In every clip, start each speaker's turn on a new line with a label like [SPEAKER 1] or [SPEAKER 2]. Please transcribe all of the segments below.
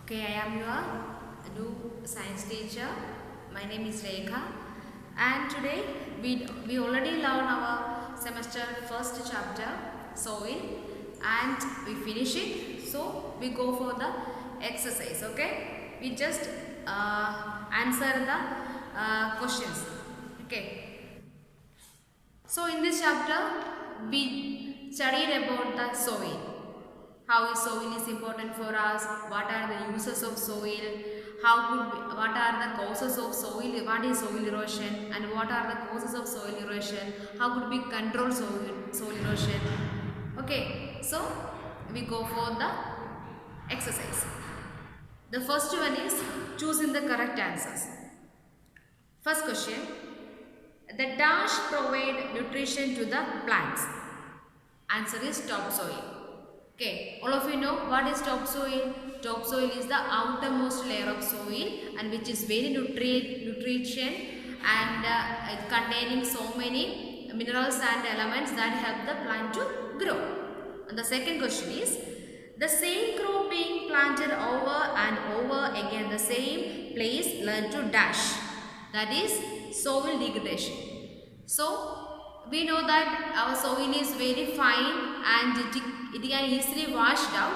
[SPEAKER 1] Okay, I am your new science teacher. My name is Rekha, and today we already learned our semester first chapter soil, and we finish it. So we go for the exercise. Okay, we just answer the questions. Okay. So in this chapter we studied about the soil. How is soil is important for us, what are the uses of soil, what are the causes of soil, what is soil erosion, and what are the causes of soil erosion, how could we control soil erosion. Okay, so we go for the exercise. The first one is choosing the correct answers. First question, the dash provide nutrition to the plants. Answer is topsoil. Okay, all of you know what is topsoil. Topsoil is the outermost layer of soil and which is very nutrition and containing so many minerals and elements that help the plant to grow. And the second question is, the same crop being planted over and over again the same place learn to dash. That is soil degradation. So we know that our soil is very fine and it can easily washed out,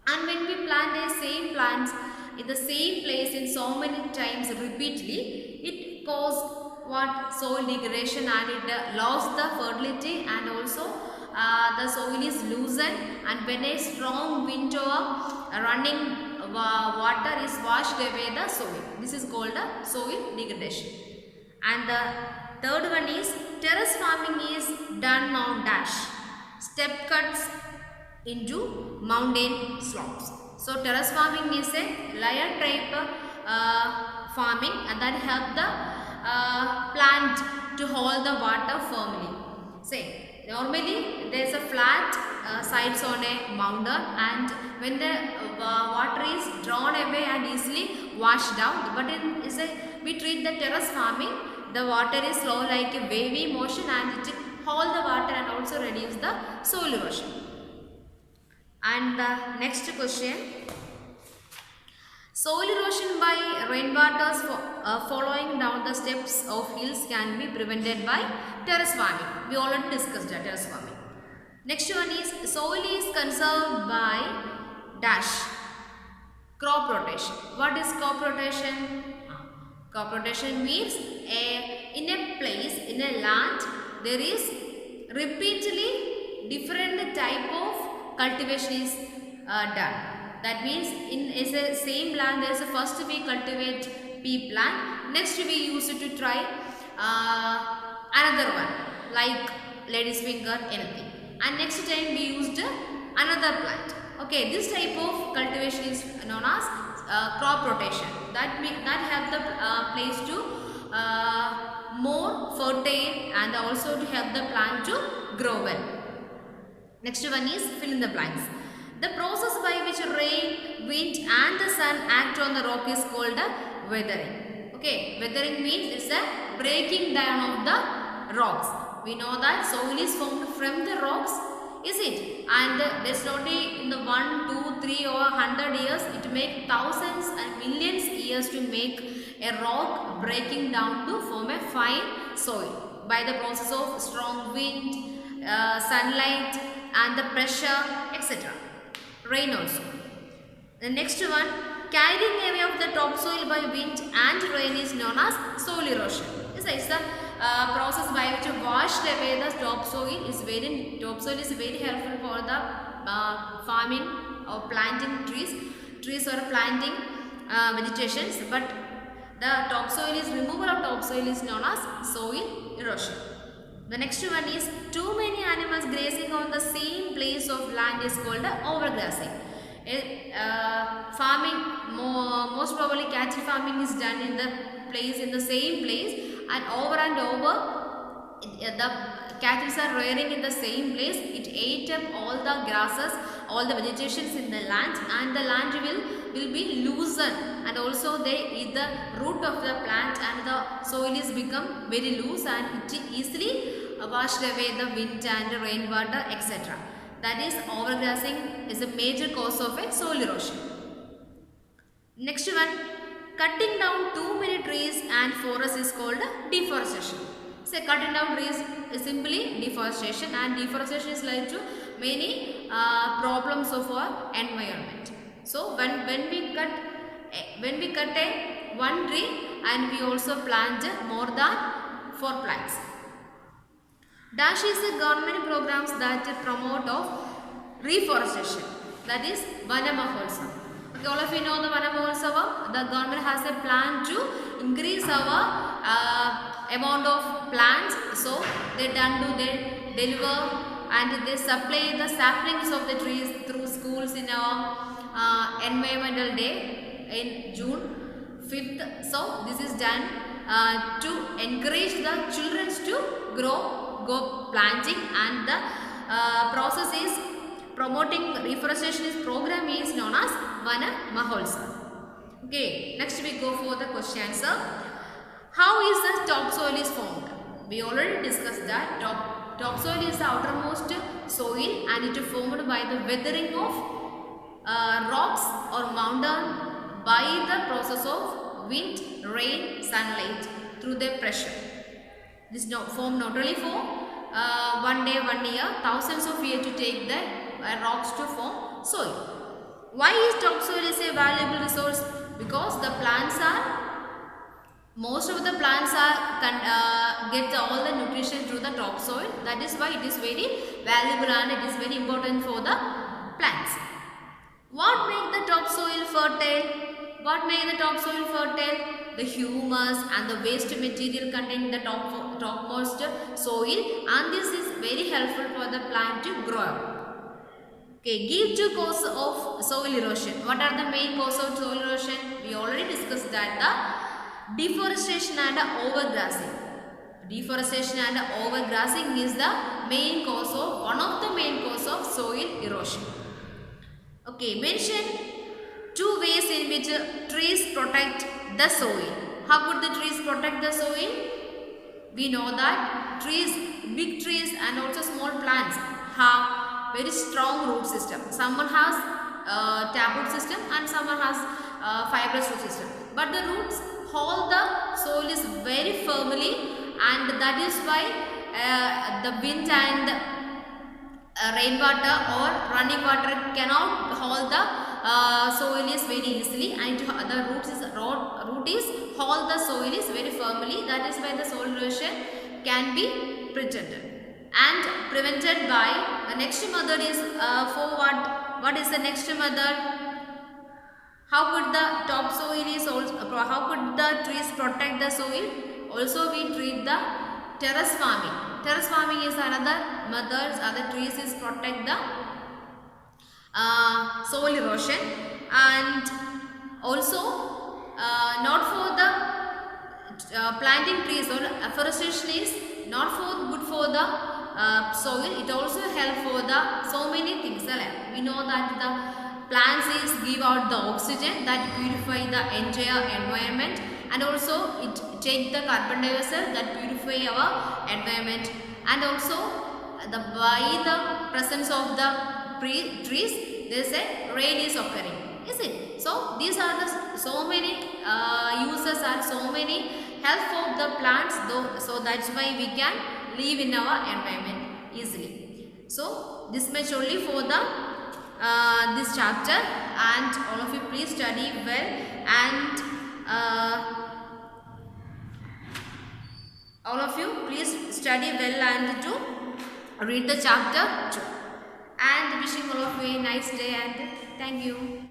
[SPEAKER 1] and when we plant the same plants in the same place in so many times repeatedly, it causes what soil degradation and it lost the fertility, and also the soil is loosened, and when a strong wind or running water is washed away the soil. This is called the soil degradation. And the third one is terrace farming is done on dash step cuts into mountain slopes. So terrace farming is a layer type farming and that help the plant to hold the water firmly. Say normally there is a flat sides on a mountain, and when the water is drawn away and easily washed out, but we treat the terrace farming, the water is slow like a wavy motion and it hold the water and also reduce the soil erosion. And the next question, soil erosion by rainwaters following down the steps of hills can be prevented by terrace farming. We already discussed that, terrace farming. Next one is soil is conserved by dash crop rotation. What is crop rotation? Crop rotation means in a place, in a land, there is repeatedly different type of cultivation is done. That means in a same land, there is a first we cultivate pea plant, next we use it to try another one like lady's finger, anything, and next time we used another plant. Okay, this type of cultivation is known as crop rotation. That help the place to more fertile and also to help the plant to grow well. Next one is fill in the blanks. The process by which rain, wind and the sun act on the rock is called weathering. Okay, weathering means it's a breaking down of the rocks. We know that soil is formed from the rocks, is it? And there's not in the 1, 2, 3 or 100 years, it make thousands and millions years to make a rock breaking down to form a fine soil by the process of strong wind, sunlight and the pressure, etc. Rain also. The next one, carrying away of the topsoil by wind and rain is known as soil erosion. It's the process by which washed away the topsoil is very helpful for the farming or planting trees or planting vegetations, but the removal of topsoil is known as soil erosion. The next one is too many animals grazing on the same place of land is called overgrazing. Farming, most probably cattle farming is done in the same place, and over the cattle are rearing in the same place. It ate up all the grasses, all the vegetations in the land, and the land will be loosened, and also they eat the root of the plant, and the soil is become very loose and it easily washed away the wind and rainwater, etc. That is overgrazing is a major cause of a soil erosion. Next one, cutting down too many trees and forests is called deforestation. So cutting down trees is simply deforestation, and deforestation is led to many problems of our environment. So when we cut a one tree and we also plant more than 4 plants. Dash is the government programs that promote of reforestation, that is Vana Mahotsav. Okay, all of you know the Vana Mahotsav. The government has a plan to increase our amount of plants. So they deliver and they supply the saplings of the trees through schools in our environmental day in June 5th. So this is done to encourage the children to go planting, and the process is promoting reforestation program is known as Vana Mahotsav. Okay, next we go for the question answer. How is the topsoil is formed? We already discussed that topsoil is the outermost soil, and it is formed by the weathering of rocks or mountain by the process of wind, rain, sunlight through their pressure. This form not only for 1 day, 1 year, thousands of years to take the rocks to form soil. Why is topsoil is a valuable resource? Because the plants are, most of the plants are get all the nutrition through the topsoil. That is why it is very valuable and it is very important for the plants. What makes the topsoil fertile? What makes the topsoil fertile? The humus and the waste material contained in the topmost soil, and this is very helpful for the plant to grow up. Okay, give two causes of soil erosion. What are the main causes of soil erosion? We already discussed that the deforestation and overgrazing. Deforestation and overgrazing is the main cause of, one of the main cause of soil erosion. Okay, mention 2 ways in which trees protect the soil. How could the trees protect the soil? We know that trees, big trees and also small plants have very strong root system. Someone has taproot system and someone has fibrous root system. But the roots hold the soil is very firmly, and that is why the wind and rainwater or running water cannot hold the soil is very easily, and the root is hold the soil is very firmly. That is why the soil erosion can be prevented by the next method is for what is the next method? How could the topsoil is also, how could the trees protect the soil? Also we treat the terrace farming. Terrace farming is another method. Other trees is protect the soil erosion, and also not for the planting trees or afforestation is not for good for the soil. It also help for the so many things. We know that the plants is give out the oxygen that purify the entire environment, and also it take the carbon dioxide that purify our environment, and also by the presence of the trees there is a rain is occurring, is it? So these are the so many uses and so many help of the plants though, so that's why we can live in our environment easily. So this much only for the this chapter, and all of you please study well, and all of you please study well and to read the chapter too. And wishing all of you a nice day, and thank you.